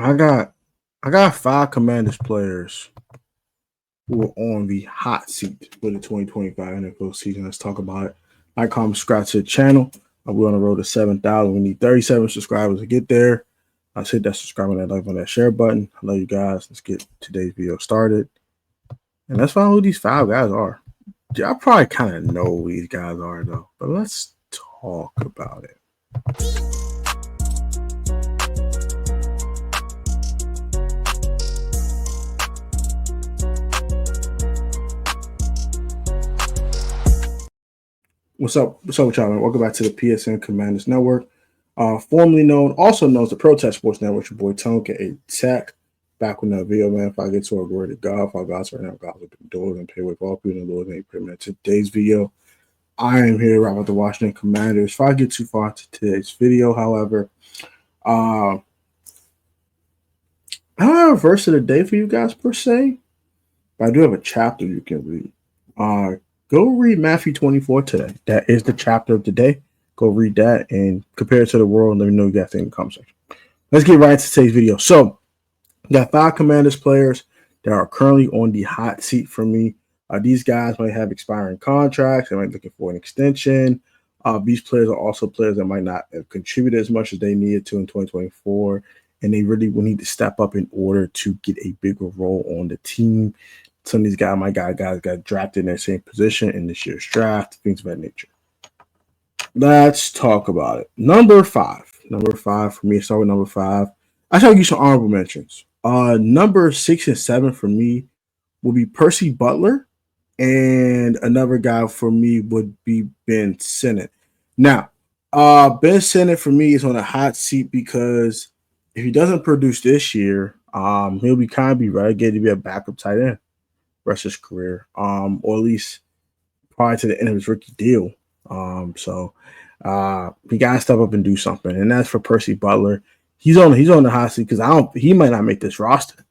I got 5 Commanders players who are on the hot seat for the 2025 NFL season. Let's talk about it. Like, comment, subscribe to the channel. We're on the road to 7,000. We need 37 subscribers to get there. Hit that subscribe and that like on that share button. I love you guys. Let's get today's video started. And let's find out who these 5 guys are. I probably kind of know who these guys are, though. But let's talk about it. What's up? What's up with y'all, man? Welcome back to the PSN Commanders Network. Formerly known, also known as the Protest Sports Network. Your boy Gotti Tech. Back with another video, man. If I get to a glory to God, for God's right now, God will open doors and pay with all people in the Lord name. Pray, today's video, I am here to wrap up the Washington Commanders. If I get too far into today's video, however, I don't have a verse of the day for you guys per se, but I do have a chapter you can read. Go read Matthew 24 today. That is the chapter of the day. Go read that and compare it to the world and let me know you guys think in the comment section. Let's get right into today's video. So, we got 5 Commanders players that are currently on the hot seat for me. These guys might have expiring contracts. They might be looking for an extension. These players are also players that might not have contributed as much as they needed to in 2024, and they really will need to step up in order to get a bigger role on the team. Some of these guys, guys got drafted in their same position in this year's draft, things of that nature. Let's talk about it. Number 5 for me. Start with number 5. I shall give you some honorable mentions. Number 6 and 7 for me will be Percy Butler, and another guy for me would be Ben Sinnott. Now, Ben Sinnott for me is on a hot seat because if he doesn't produce this year, he'll be kind of be relegated to be a backup tight end rest of his career, or at least prior to the end of his rookie deal. So he got to step up and do something, and that's for Percy Butler. He's on the hot seat because he might not make this roster.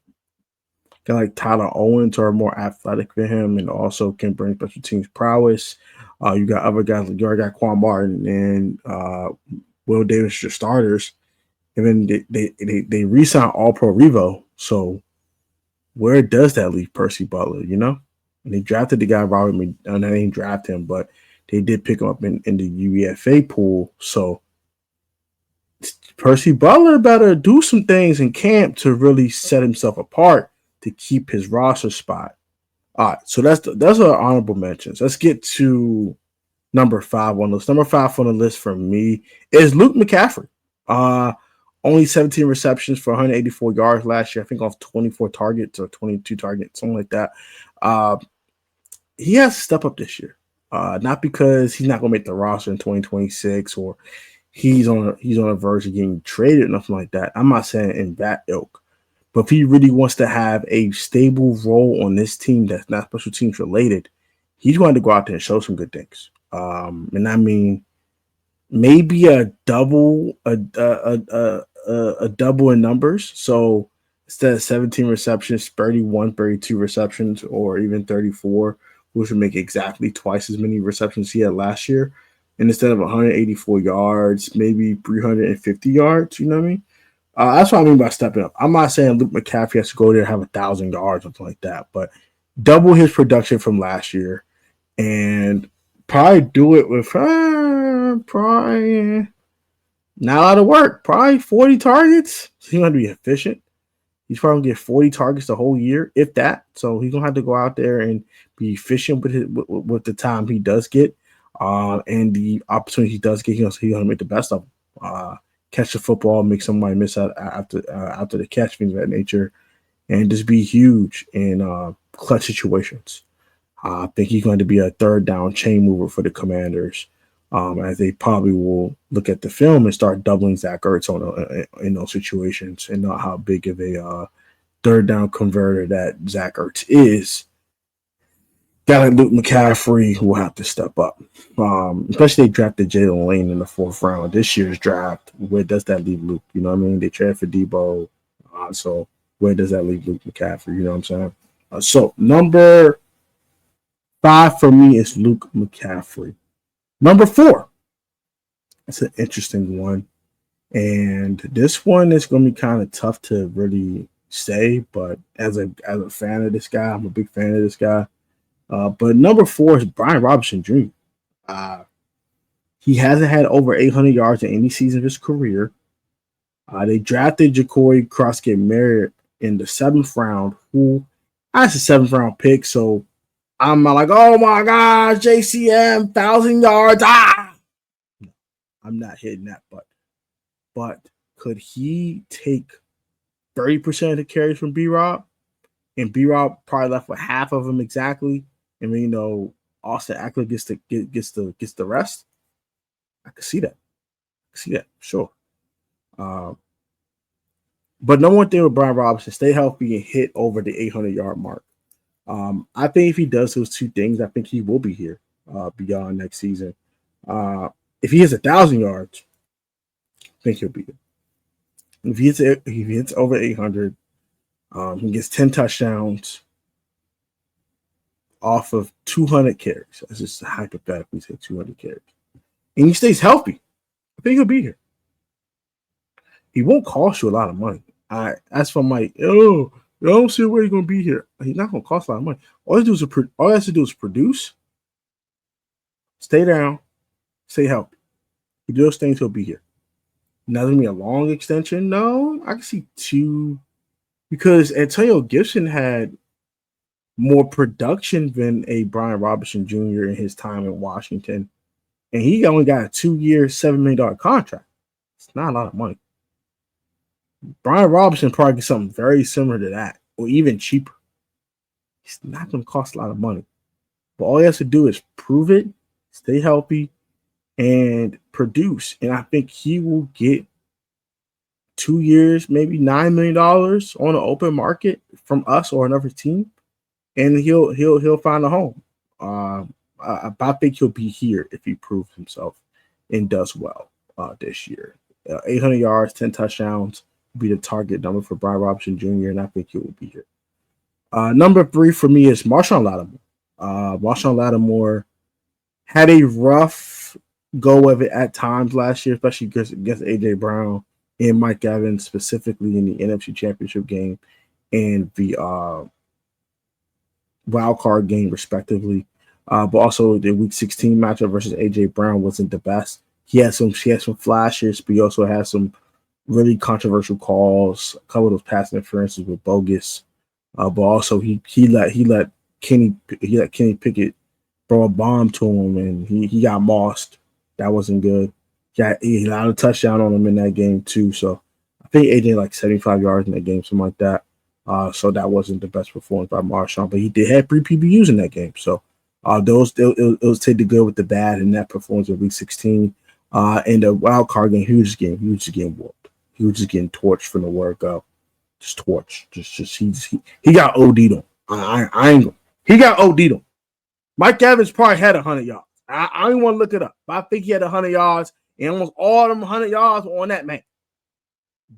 Got like Tyler Owens are more athletic than him and also can bring special teams prowess. You got other guys like you already got Quan Martin and Will Davis, your starters, and then they re-signed All-Pro Revo. So where does that leave Percy Butler? You know, and they drafted the guy Robert. They didn't draft him, but they did pick him up in the UEFA pool. So Percy Butler better do some things in camp to really set himself apart to keep his roster spot. All right, so that's our honorable mentions. Let's get to number 5 on the list. Number 5 on the list for me is Luke McCaffrey. Only 17 receptions for 184 yards last year, I think off 24 targets or 22 targets, something like that. He has to step up this year. Not because he's not going to make the roster in 2026 or he's on a verge of getting traded or nothing like that. I'm not saying in that ilk. But if he really wants to have a stable role on this team that's not special teams related, he's going to go out there and show some good things. And I mean, maybe a double in numbers. So instead of 17 receptions, 31, 32 receptions, or even 34, which would make exactly twice as many receptions he had last year. And instead of 184 yards, maybe 350 yards, you know what I mean? That's what I mean by stepping up. I'm not saying Luke McCaffrey has to go there and have 1,000 yards or something like that, but double his production from last year and probably do it with probably not a lot of work. Probably 40 targets. So he's going to be efficient. He's probably going to get 40 targets the whole year, if that. So he's going to have to go out there and be efficient with the time he does get. And the opportunity he does get, he's going to make the best of them. Catch the football, make somebody miss out after the catch, things of that nature, and just be huge in clutch situations. I think he's going to be a third down chain mover for the Commanders, as they probably will look at the film and start doubling Zach Ertz in those situations, and not how big of a third down converter that Zach Ertz is. Guy like Luke McCaffrey will have to step up. Especially they drafted Jalen Lane in the 4th round. This year's draft, where does that leave Luke? You know what I mean? They traded for Debo. So where does that leave Luke McCaffrey? You know what I'm saying? So number 5 for me is Luke McCaffrey. Number 4. That's an interesting one. And this one is going to be kind of tough to really say, but as a fan of this guy, I'm a big fan of this guy. But number 4 is Brian Robinson Jr. He hasn't had over 800 yards in any season of his career. They drafted Ja'Cory Croskett-Merritt in the 7th round, who that's a 7th round pick. So I'm like, oh my gosh, JCM, 1,000 yards. I'm not hitting that, but could he take 30% of the carries from B-Rob? And B-Rob probably left with half of them exactly. And then, Austin Eckler gets the rest. I could see that. Sure. But number one thing with Brian Robinson, stay healthy and hit over the 800-yard mark. I think if he does those two things, I think he will be here beyond next season. If he hits 1,000 yards, I think he'll be here. If he hits over 800, he gets 10 touchdowns off of 200 carries. That's just hypothetically say 200 carries. And he stays healthy. I think he'll be here. He won't cost you a lot of money. That's from I don't see where he's going to be here. He's not going to cost a lot of money. All he has to do is produce, stay down, stay healthy. He do those things, he'll be here. Not going to be a long extension. No, I can see 2 because Antonio Gibson had more production than a Brian Robinson Jr. in his time in Washington. And he only got a 2-year, $7 million contract. It's not a lot of money. Brian Robinson probably gets something very similar to that, or even cheaper. It's not going to cost a lot of money. But all he has to do is prove it, stay healthy, and produce. And I think he will get 2 years, maybe $9 million on the open market from us or another team, and he'll find a home. I think he'll be here if he proves himself and does well this year. 800 yards, 10 touchdowns will be the target number for Brian Robinson Jr., and I think he will be here. Number 3 for me is Marshawn Lattimore. Marshawn Lattimore had a rough go of it at times last year, especially against A.J. Brown and Mike Evans, specifically in the NFC Championship game and the wild card game, respectively. But also the Week 16 matchup versus A.J. Brown wasn't the best. He had some flashes, but he also had some really controversial calls. A couple of those pass interferences were bogus. But also he let Kenny Pickett throw a bomb to him, and he got mossed. That wasn't good. He allowed a touchdown on him in that game too. So I think AJ like 75 yards in that game, something like that. So that wasn't the best performance by Marshawn, but he did have 3 PBUs in that game. So it was take the good with the bad in that performance in Week 16. In the wild card game, he was just getting whooped. He was just getting torched from the word go. Just torched. He got OD'd on. I ain't gonna. He got OD'd on. Mike Evans probably had 100 yards. I don't want to look it up, but I think he had 100 yards, and almost all of them 100 yards were on that man.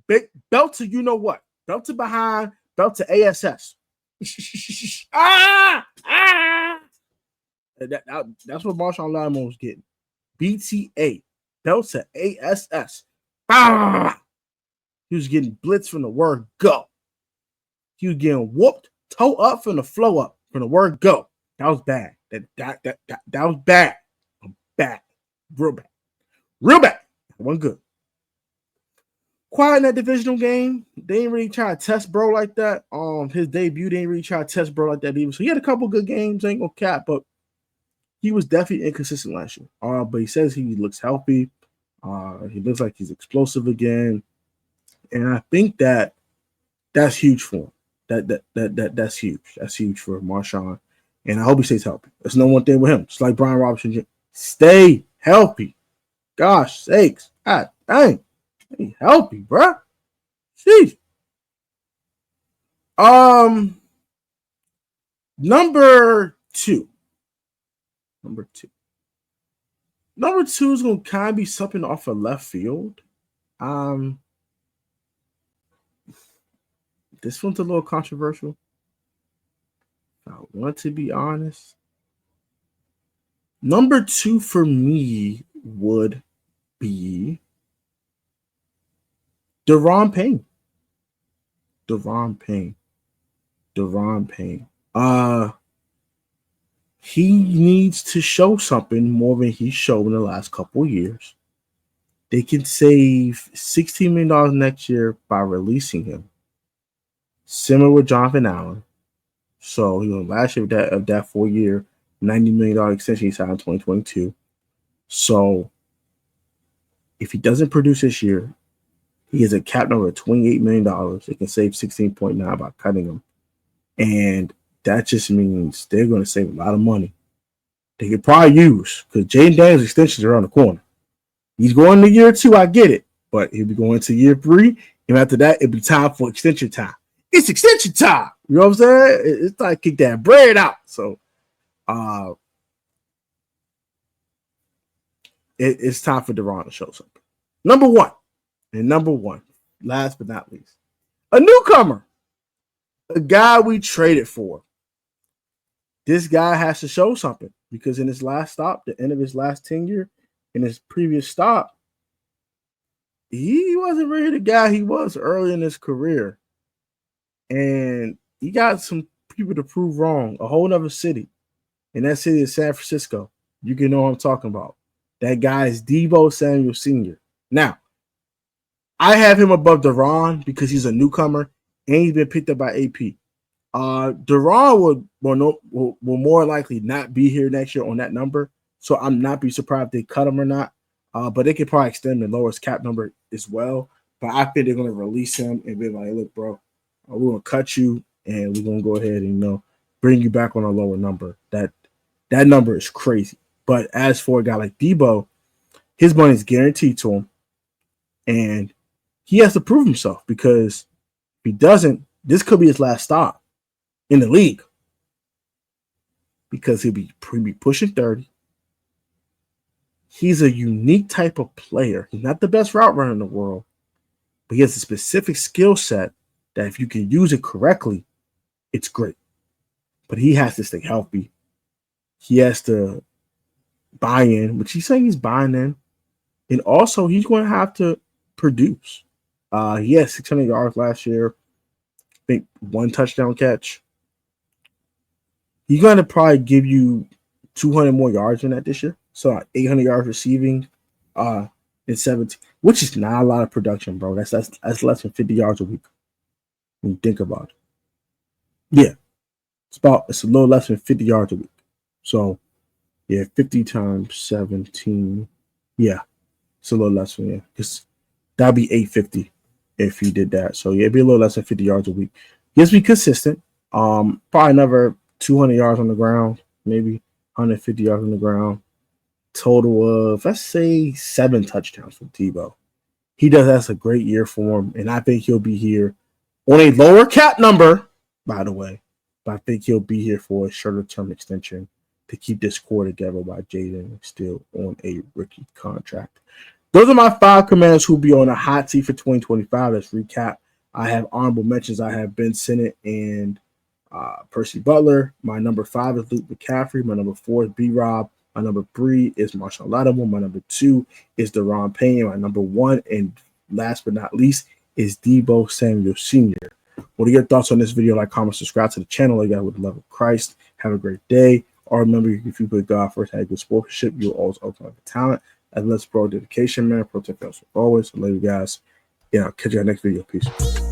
Big belt to you know what? Belt to behind, belt to ASS. That's what Marshawn Lattimore was getting. BTA, belt to ASS. He was getting blitzed from the word go. He was getting whooped, toe up from the flow up from the word go. That was bad. That was bad. Bad. Real bad. Real bad. That wasn't good. Quiet in that divisional game. They didn't really try to test bro like that. His debut, they didn't really try to test bro like that either. So he had a couple good games, ain't gonna cap, but he was definitely inconsistent last year. But he says he looks healthy. He looks like he's explosive again. And I think that's huge for him. That's huge. That's huge for Marshawn. And I hope he stays healthy. There's no one thing with him. It's like Brian Robinson. Stay healthy. Gosh sakes. God dang. Stay healthy, bro. Jeez. Number two is going to kind of be something off of left field. This one's a little controversial. I want to be honest. Number 2 for me would be Deron Payne. He needs to show something more than he's shown in the last couple of years. They can save $16 million next year by releasing him. Similar with Jonathan Allen. So, last year of that 4-year, $90 million extension he signed in 2022. So, if he doesn't produce this year, he has a cap number of $28 million. They can save 16.9 by cutting him. And that just means they're going to save a lot of money. They could probably use, because Jaden Daniels' extensions are around the corner. He's going to year 2, I get it. But he'll be going to year 3. And after that, it'll be time for extension time. It's extension time. You know what I'm saying? It's time to kick that bread out. So, it's time for Deron to show something. Number one, last but not least, a newcomer, a guy we traded for. This guy has to show something because in his last stop, the end of his last tenure, in his previous stop, he wasn't really the guy he was early in his career. And he got some people to prove wrong, a whole other city. And that city is San Francisco. You can know what I'm talking about. That guy is Deebo Samuel Sr. Now, I have him above Deron because he's a newcomer and he's been picked up by AP. Deron will more likely not be here next year on that number, so I'm not be surprised if they cut him or not. But they could probably extend the lowest cap number as well. But I think they're going to release him and be like, look, bro, we're going to cut you and we're going to go ahead and bring you back on a lower number. That number is crazy. But as for a guy like Deebo, his money is guaranteed to him, and he has to prove himself because if he doesn't, this could be his last stop in the league because he'll be pushing 30. He's a unique type of player. He's not the best route runner in the world, but he has a specific skill set that if you can use it correctly, it's great. But he has to stay healthy. He has to buy in, which he's saying he's buying in. And also, he's going to have to produce. He had 600 yards last year. I think 1 touchdown catch. He's going to probably give you 200 more yards than that this year. So 800 yards receiving in 17, which is not a lot of production, bro. That's less than 50 yards a week when you think about it. Yeah, it's a little less than 50 yards a week. So yeah, 50 times 17. Yeah, it's a little less than because that'd be 850 if he did that. So yeah, it'd be a little less than 50 yards a week. He has to be consistent. Probably another 200 yards on the ground, maybe 150 yards on the ground. Total of, let's say, 7 touchdowns from Deebo. That's a great year for him, and I think he'll be here on a lower cap number, by the way. But I think he'll be here for a shorter term extension to keep this core together while Jaden still on a rookie contract. Those are my 5 commanders who'll be on a hot seat for 2025. Let's recap. I have honorable mentions. I have Ben Sinnott and Percy Butler. My number 5 is Luke McCaffrey. My number 4 is B-Rob. My number 3 is Marshawn Lattimore. My number 2 is Deron Payne. My number 1, and last but not least, is Deebo Samuel Sr. What are your thoughts on this video? Like, comment, subscribe to the channel. You guys with the love of Christ. Have a great day. Or remember, if you put God first, have good sportsmanship, you'll always open up the talent. And let's pro dedication, man. Protect us always. I love you guys. Yeah, I'll catch you on the next video. Peace.